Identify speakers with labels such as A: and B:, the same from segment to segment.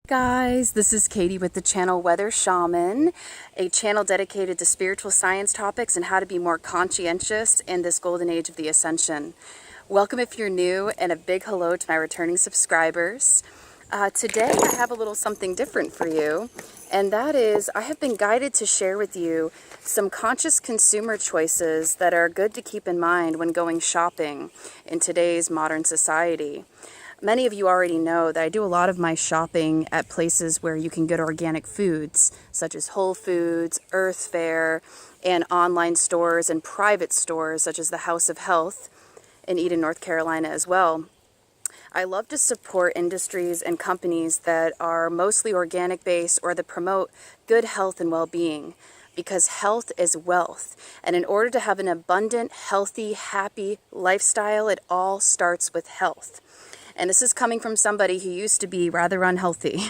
A: Guys, this is Katie with the channel Weather Shaman, a channel dedicated to spiritual science topics and how to be more conscientious in this golden age of the Ascension. Welcome if you're new, and a big hello to my returning subscribers. Today I have a little something different for you, and that is I have been guided to share with you some conscious consumer choices that are good to keep in mind when going shopping in today's modern society. Many of you already know that I do a lot of my shopping at places where you can get organic foods, such as Whole Foods, Earth Fare, and online stores and private stores, such as the House of Health in Eden, North Carolina as well. I love to support industries and companies that are mostly organic-based or that promote good health and well-being, because health is wealth. And in order to have an abundant, healthy, happy lifestyle, it all starts with health. And this is coming from somebody who used to be rather unhealthy.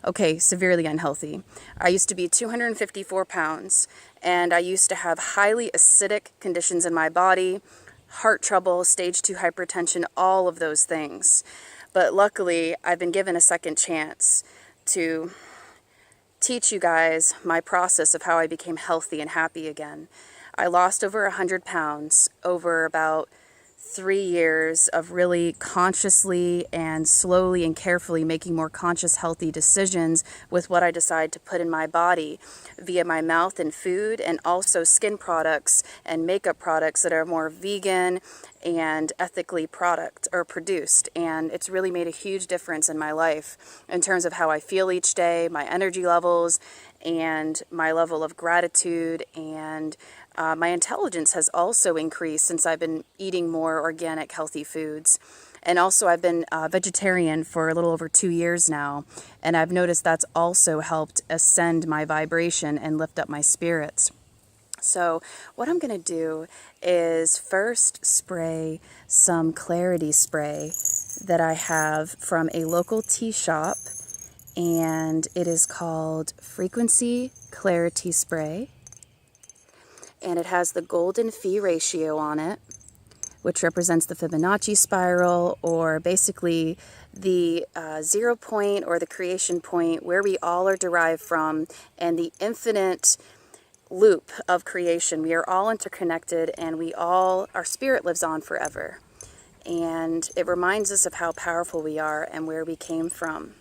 A: Okay, severely unhealthy. I used to be 254 pounds, and I used to have highly acidic conditions in my body, heart trouble, stage 2 hypertension, all of those things. But luckily, I've been given a second chance to teach you guys my process of how I became healthy and happy again. I lost over 100 pounds over about 3 years of really consciously and slowly and carefully making more conscious, healthy decisions with what I decide to put in my body via my mouth and food, and also skin products and makeup products that are more vegan and ethically produced. And it's really made a huge difference in my life in terms of how I feel each day, my energy levels, and my level of gratitude, and my intelligence has also increased since I've been eating more organic, healthy foods. And also I've been vegetarian for a little over 2 years now, and I've noticed that's also helped ascend my vibration and lift up my spirits. So what I'm going to do is first spray some clarity spray that I have from a local tea shop, and it is called Frequency Clarity Spray. And it has the golden phi ratio on it, which represents the Fibonacci spiral, or basically the 0 point or the creation point where we all are derived from, and the infinite loop of creation. We are all interconnected, and our spirit lives on forever. And it reminds us of how powerful we are and where we came from.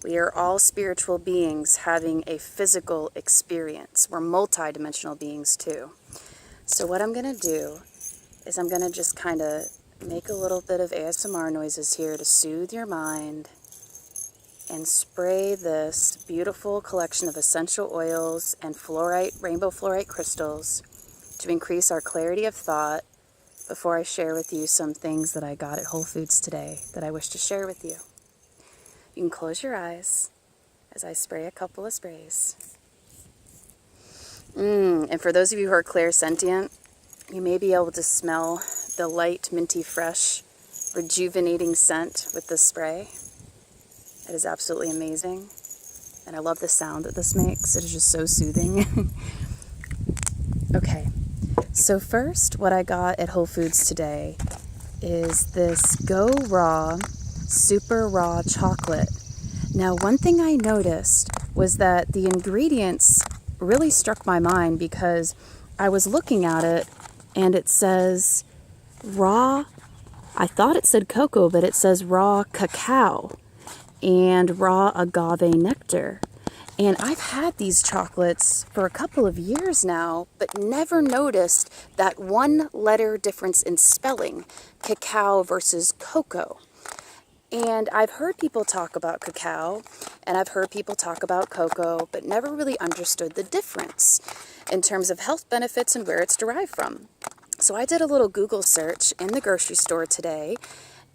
A: We are all spiritual beings having a physical experience. We're multi-dimensional beings too. So what I'm going to do is I'm going to just kind of make a little bit of ASMR noises here to soothe your mind, and spray this beautiful collection of essential oils and rainbow fluorite crystals to increase our clarity of thought before I share with you some things that I got at Whole Foods today that I wish to share with you. You can close your eyes as I spray a couple of sprays. And for those of you who are clairsentient, you may be able to smell the light, minty, fresh, rejuvenating scent with this spray. It is absolutely amazing. And I love the sound that this makes. It is just so soothing. Okay, so first what I got at Whole Foods today is this Go Raw Super Raw chocolate. Now, one thing I noticed was that the ingredients really struck my mind, because I was looking at it and it says raw, I thought it said cocoa, but it says raw cacao and raw agave nectar. And I've had these chocolates for a couple of years now, but never noticed that one letter difference in spelling, cacao versus cocoa. And I've heard people talk about cacao, and I've heard people talk about cocoa, but never really understood the difference in terms of health benefits and where it's derived from. So I did a little Google search in the grocery store today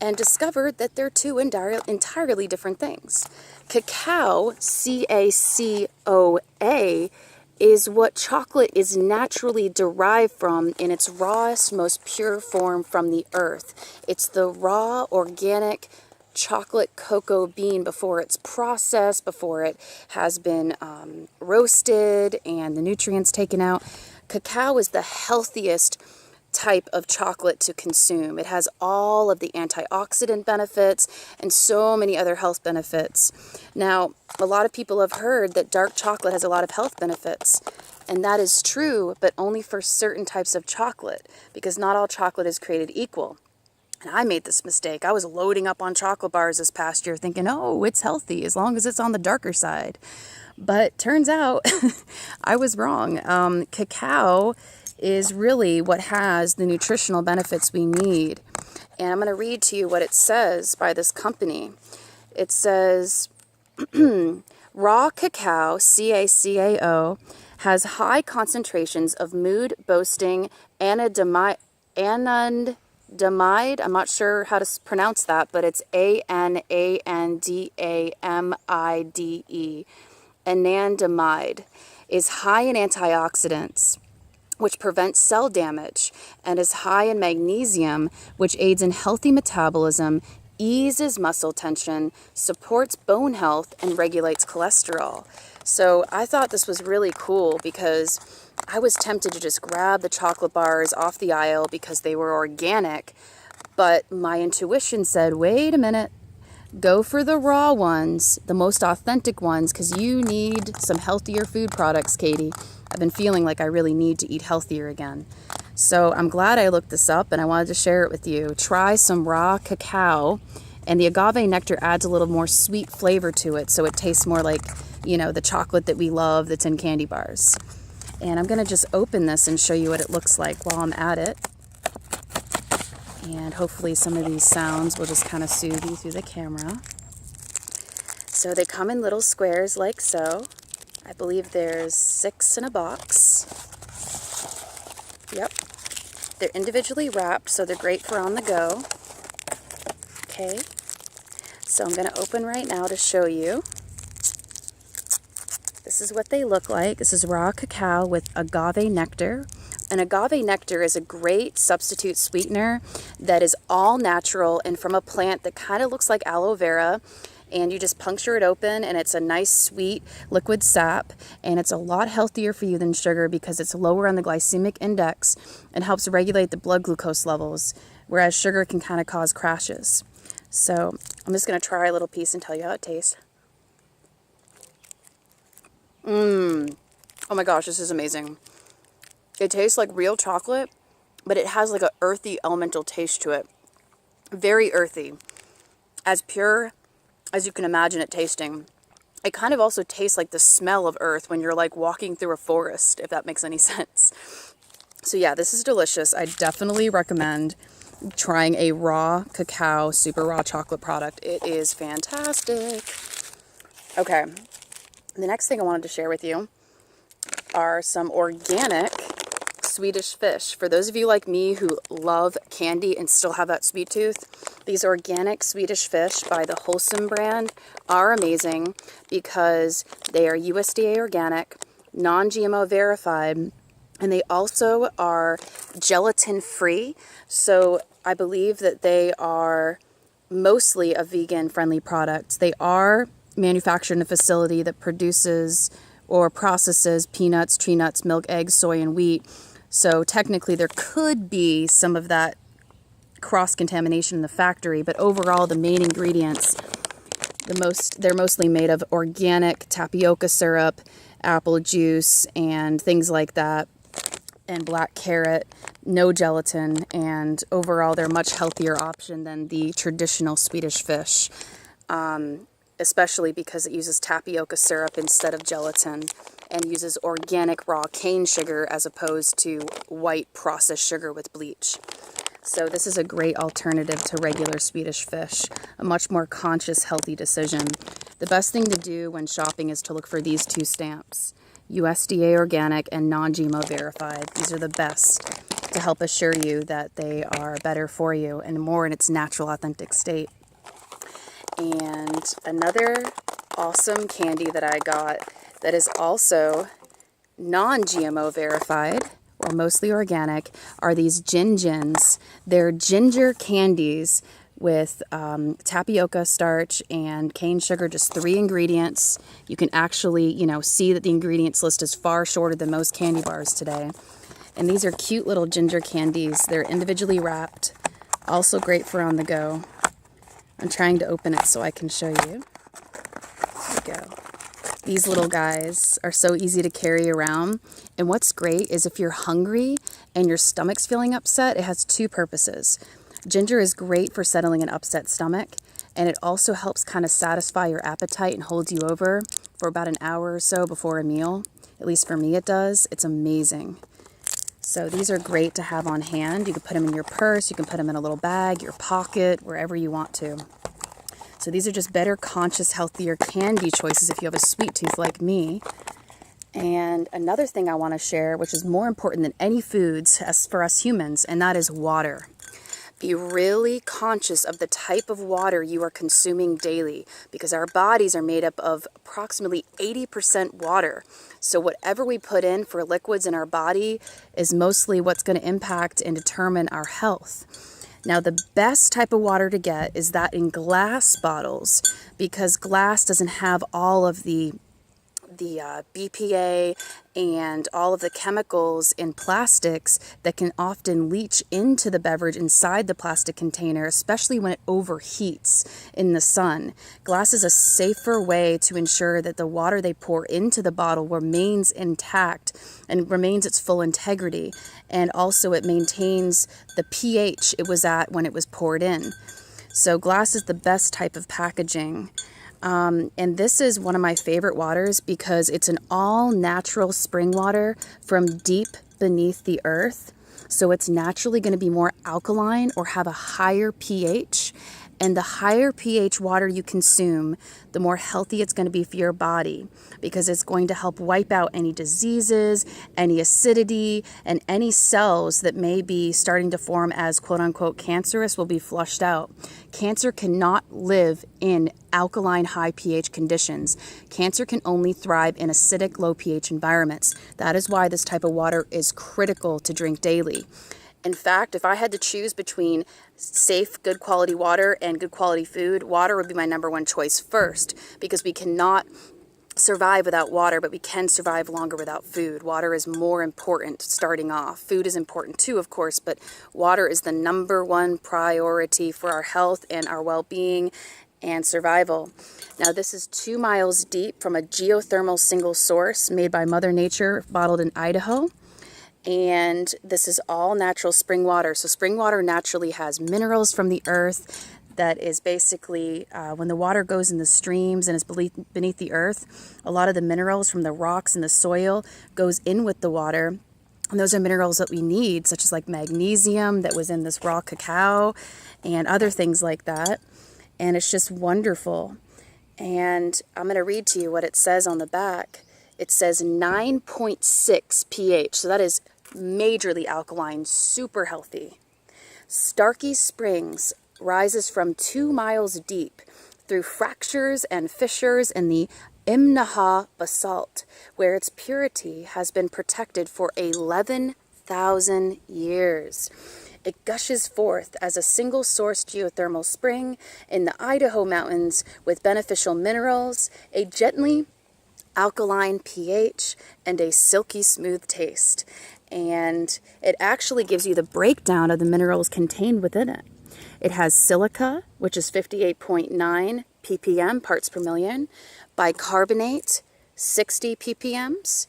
A: and discovered that they're two entirely different things. Cacao, C-A-C-O-A, is what chocolate is naturally derived from in its rawest, most pure form from the earth. It's the raw, organic chocolate cocoa bean before it's processed, before it has been roasted and the nutrients taken out. Cacao is the healthiest type of chocolate to consume. It has all of the antioxidant benefits and so many other health benefits. Now, a lot of people have heard that dark chocolate has a lot of health benefits. And that is true, but only for certain types of chocolate, because not all chocolate is created equal. And I made this mistake. I was loading up on chocolate bars this past year thinking, oh, it's healthy as long as it's on the darker side. But turns out I was wrong. Cacao is really what has the nutritional benefits we need. And I'm going to read to you what it says by this company. It says, raw cacao, CACAO, has high concentrations of mood-boosting anandamide. I'm not sure how to pronounce that, but it's ANANDAMIDE. Anandamide is high in antioxidants, which prevents cell damage, and is high in magnesium, which aids in healthy metabolism, eases muscle tension, supports bone health, and regulates cholesterol. So I thought this was really cool because I was tempted to just grab the chocolate bars off the aisle because they were organic, but my intuition said, wait a minute, go for the raw ones, the most authentic ones, because you need some healthier food products, Katie. I've been feeling like I really need to eat healthier again. So I'm glad I looked this up and I wanted to share it with you. Try some raw cacao, and the agave nectar adds a little more sweet flavor to it, so it tastes more like, you know, the chocolate that we love that's in candy bars. And I'm going to just open this and show you what it looks like while I'm at it. And hopefully some of these sounds will just kind of soothe you through the camera. So they come in little squares like so. I believe there's 6 in a box. Yep. They're individually wrapped, so they're great for on the go. Okay. So I'm going to open right now to show you. This is what they look like. This is raw cacao with agave nectar. And agave nectar is a great substitute sweetener that is all natural and from a plant that kind of looks like aloe vera. And you just puncture it open and it's a nice sweet liquid sap. And it's a lot healthier for you than sugar because it's lower on the glycemic index and helps regulate the blood glucose levels, whereas sugar can kind of cause crashes. So I'm just going to try a little piece and tell you how it tastes. Oh my gosh, this is amazing. It tastes like real chocolate, but it has like a earthy elemental taste to it. Very earthy. As pure as you can imagine it tasting. It kind of also tastes like the smell of earth when you're like walking through a forest, if that makes any sense. So yeah, this is delicious. I definitely recommend trying a raw cacao, super raw chocolate product. It is fantastic. Okay. The next thing I wanted to share with you are some organic Swedish fish. For those of you like me who love candy and still have that sweet tooth, these organic Swedish fish by the Wholesome brand are amazing because they are USDA organic, non-GMO verified, and they also are gelatin free. So I believe that they are mostly a vegan friendly product. They are manufactured in a facility that produces or processes peanuts, tree nuts, milk, eggs, soy, and wheat. So technically there could be some of that cross-contamination in the factory, but overall the main ingredients, they're mostly made of organic tapioca syrup, apple juice, and things like that, and black carrot, no gelatin, and overall they're a much healthier option than the traditional Swedish fish, especially because it uses tapioca syrup instead of gelatin and uses organic raw cane sugar as opposed to white processed sugar with bleach. So this is a great alternative to regular Swedish fish, a much more conscious, healthy decision. The best thing to do when shopping is to look for these two stamps, USDA organic and non-GMO verified. These are the best to help assure you that they are better for you and more in its natural, authentic state. And another awesome candy that I got that is also non-GMO verified, or mostly organic, are these gin-gins. They're ginger candies with tapioca starch and cane sugar, just 3 ingredients. You can actually, see that the ingredients list is far shorter than most candy bars today. And these are cute little ginger candies. They're individually wrapped, also great for on the go. I'm trying to open it so I can show you. There we go. These little guys are so easy to carry around. And what's great is if you're hungry and your stomach's feeling upset, it has two purposes. Ginger is great for settling an upset stomach, and it also helps kind of satisfy your appetite and holds you over for about an hour or so before a meal. At least for me it does. It's amazing. So these are great to have on hand. You can put them in your purse, you can put them in a little bag, your pocket, wherever you want to. So these are just better, conscious, healthier candy choices if you have a sweet tooth like me. And another thing I want to share, which is more important than any foods as for us humans, and that is water. Be really conscious of the type of water you are consuming daily, because our bodies are made up of approximately 80% water. So whatever we put in for liquids in our body is mostly what's going to impact and determine our health. Now, the best type of water to get is that in glass bottles, because glass doesn't have all of the BPA and all of the chemicals in plastics that can often leach into the beverage inside the plastic container, especially when it overheats in the sun. Glass is a safer way to ensure that the water they pour into the bottle remains intact and remains its full integrity. And also it maintains the pH it was at when it was poured in. So glass is the best type of packaging. And this is one of my favorite waters because it's an all-natural spring water from deep beneath the earth. So it's naturally going to be more alkaline or have a higher pH. And the higher pH water you consume, the more healthy it's going to be for your body, because it's going to help wipe out any diseases, any acidity, and any cells that may be starting to form as quote-unquote cancerous will be flushed out. Cancer cannot live in alkaline high pH conditions. Cancer can only thrive in acidic low pH environments. That is why this type of water is critical to drink daily. In fact, if I had to choose between safe, good quality water and good quality food, water would be my number one choice first, because we cannot survive without water, but we can survive longer without food. Water is more important starting off. Food is important too, of course, but water is the number one priority for our health and our well-being and survival. Now, this is 2 miles deep from a geothermal single source made by Mother Nature, bottled in Idaho. And this is all natural spring water. So spring water naturally has minerals from the earth that is basically, when the water goes in the streams and is beneath the earth, a lot of the minerals from the rocks and the soil goes in with the water. And those are minerals that we need, such as like magnesium that was in this raw cacao and other things like that. And it's just wonderful. And I'm going to read to you what it says on the back. It says 9.6 pH, so that is majorly alkaline, super healthy. Starkey Springs rises from 2 miles deep through fractures and fissures in the Imnaha basalt, where its purity has been protected for 11,000 years. It gushes forth as a single-source geothermal spring in the Idaho mountains with beneficial minerals, a gently alkaline pH, and a silky smooth taste. And it actually gives you the breakdown of the minerals contained within it. It has silica, which is 58.9 ppm, parts per million, bicarbonate, 60 ppms,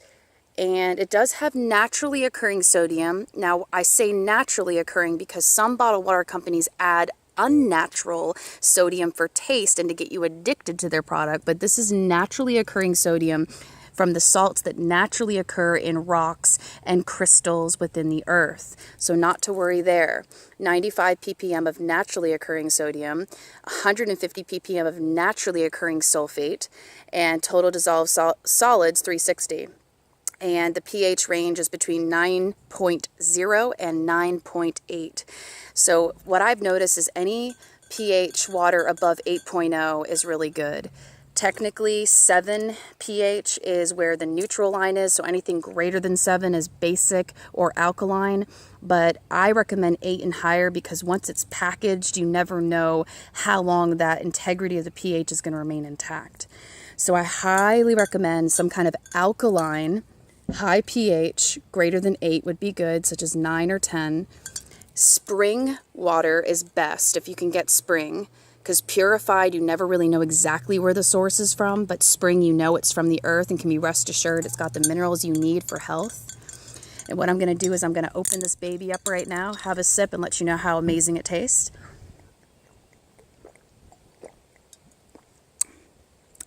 A: and it does have naturally occurring sodium. Now, I say naturally occurring because some bottled water companies add unnatural sodium for taste and to get you addicted to their product, but this is naturally occurring sodium from the salts that naturally occur in rocks and crystals within the earth. So not to worry there. 95 ppm of naturally occurring sodium, 150 ppm of naturally occurring sulfate, and total dissolved solids 360. And the pH range is between 9.0 and 9.8. So what I've noticed is any pH water above 8.0 is really good. Technically, 7 pH is where the neutral line is, so anything greater than 7 is basic or alkaline. But I recommend 8 and higher because once it's packaged, you never know how long that integrity of the pH is going to remain intact. So I highly recommend some kind of alkaline High pH, greater than 8 would be good, such as 9 or 10. Spring water is best if you can get spring, because purified, you never really know exactly where the source is from, but spring, you know it's from the earth and can be rest assured it's got the minerals you need for health. And what I'm going to do is I'm going to open this baby up right now, have a sip, and let you know how amazing it tastes.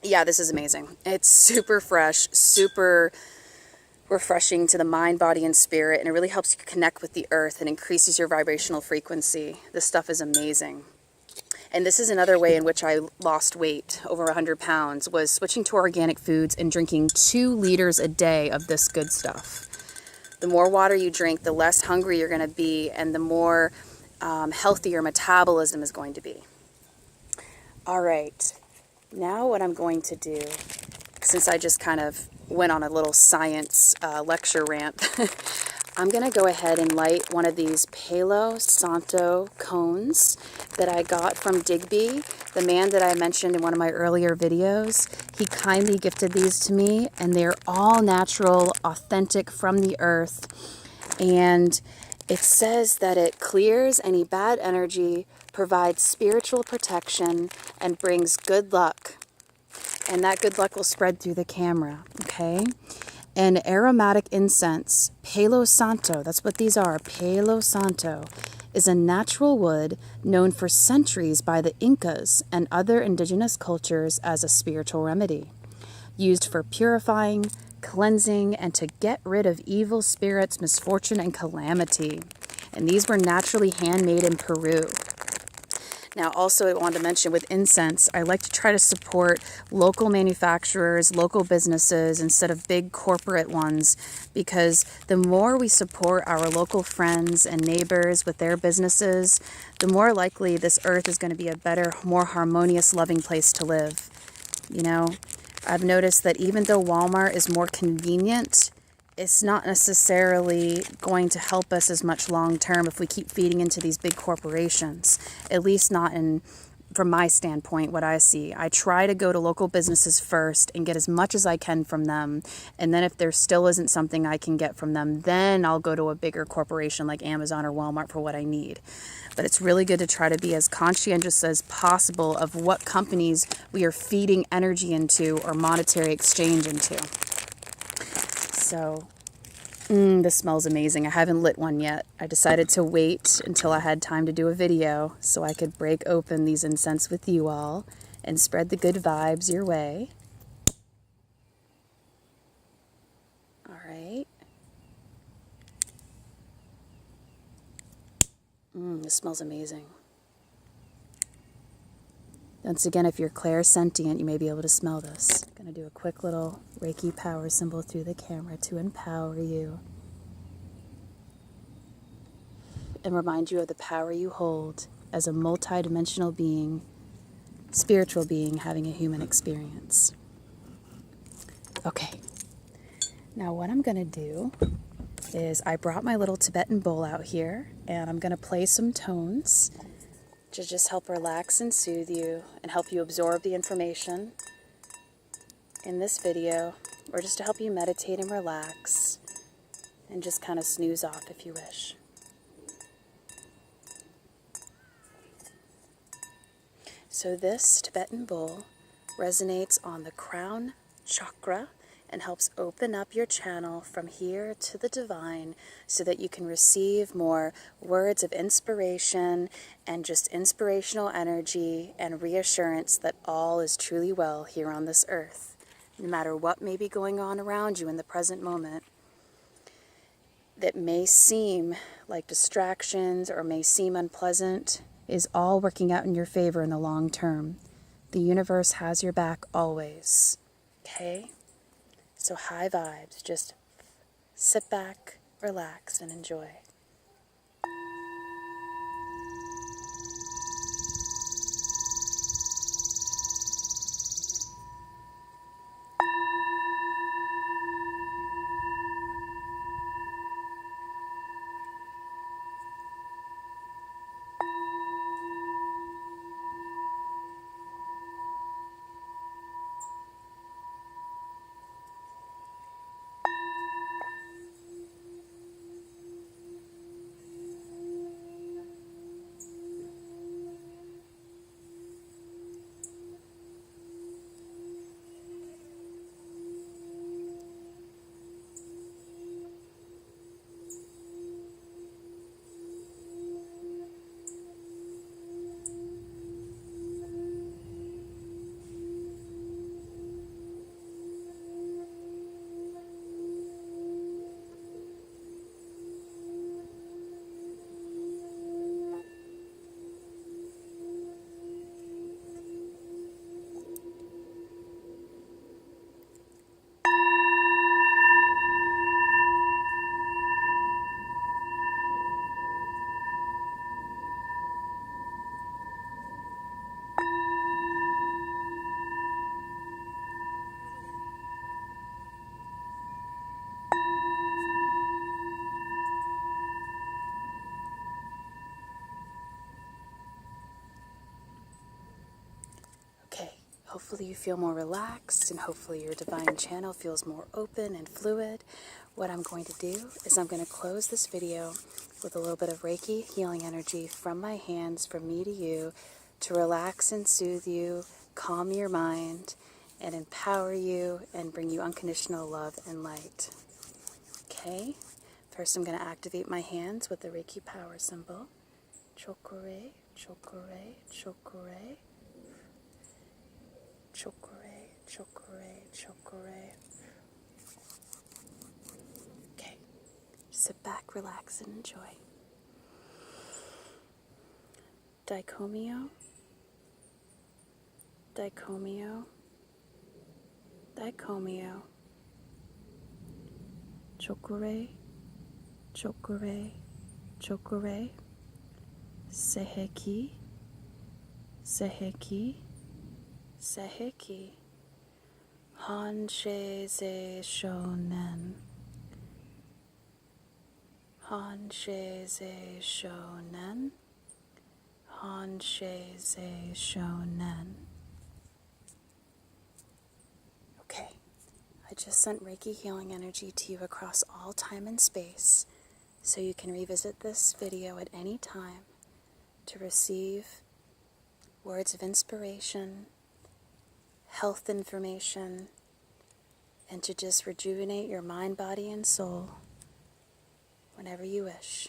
A: Yeah, this is amazing. It's super fresh, super refreshing to the mind, body, and spirit, and it really helps you connect with the earth and increases your vibrational frequency. This stuff is amazing. And this is another way in which I lost weight, over 100 pounds, was switching to organic foods and drinking 2 liters a day of this good stuff. The more water you drink, the less hungry you're going to be, and the more healthy your metabolism is going to be. All right, now what I'm going to do, since I just kind of went on a little science lecture rant, I'm going to go ahead and light one of these Palo Santo cones that I got from Digby, the man that I mentioned in one of my earlier videos. He kindly gifted these to me, and they're all natural, authentic, from the earth. And it says that it clears any bad energy, provides spiritual protection, and brings good luck. And that good luck will spread through the camera, okay? And aromatic incense, Palo Santo, that's what these are, Palo Santo, is a natural wood known for centuries by the Incas and other indigenous cultures as a spiritual remedy, used for purifying, cleansing, and to get rid of evil spirits, misfortune, and calamity. And these were naturally handmade in Peru. Now, also, I wanted to mention with incense, I like to try to support local manufacturers, local businesses, instead of big corporate ones, because the more we support our local friends and neighbors with their businesses, the more likely this earth is going to be a better, more harmonious, loving place to live. You know, I've noticed that even though Walmart is more convenient, it's not necessarily going to help us as much long term if we keep feeding into these big corporations. At least not from my standpoint, what I see. I try to go to local businesses first and get as much as I can from them. And then if there still isn't something I can get from them, then I'll go to a bigger corporation like Amazon or Walmart for what I need. But it's really good to try to be as conscientious as possible of what companies we are feeding energy into or monetary exchange into. So, this smells amazing. I haven't lit one yet. I decided to wait until I had time to do a video so I could break open these incense with you all and spread the good vibes your way. All right. This smells amazing. Once again, if you're clairsentient, you may be able to smell this. I'm going to do a quick little Reiki power symbol through the camera to empower you and remind you of the power you hold as a multidimensional being, spiritual being having a human experience. Okay, now what I'm going to do is I brought my little Tibetan bowl out here, and I'm going to play some tones to just help relax and soothe you and help you absorb the information in this video, or just to help you meditate and relax and just kind of snooze off if you wish. So this Tibetan bowl resonates on the crown chakra and helps open up your channel from here to the divine so that you can receive more words of inspiration and just inspirational energy and reassurance that all is truly well here on this earth. No matter what may be going on around you in the present moment that may seem like distractions or may seem unpleasant, is all working out in your favor in the long term. The universe has your back always. Okay? So high vibes, just sit back, relax, and enjoy. hopefully you feel more relaxed, and hopefully your divine channel feels more open and fluid. What I'm going to do is I'm going to close this video with a little bit of Reiki healing energy from my hands, from me to you, to relax and soothe you, calm your mind, and empower you and bring you unconditional love and light. Okay? First, I'm going to activate my hands with the Reiki power symbol. Chakra, chakra, chakra. Chakra, chakra, chakra. Okay. Sit back, relax, and enjoy. Non-gmo, Non-gmo, Non-gmo. Chakra, chakra, chakra. Seheki, seheki, seheki. Hanshe ze shonen. Hanshe ze shonen. Hanshe ze shonen. Okay, I just sent Reiki healing energy to you across all time and space, so you can revisit this video at any time to receive words of inspiration, health information, and to just rejuvenate your mind, body, and soul whenever you wish.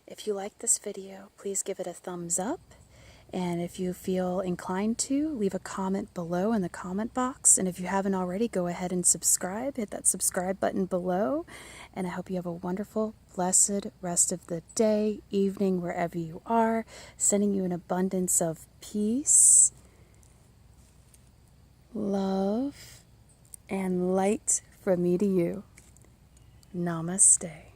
A: If you like this video, please give it a thumbs up. And if you feel inclined to, leave a comment below in the comment box. And if you haven't already, go ahead and subscribe. Hit that subscribe button below. And I hope you have a wonderful, blessed rest of the day, evening, wherever you are. Sending you an abundance of peace, love, and light from me to you. Namaste.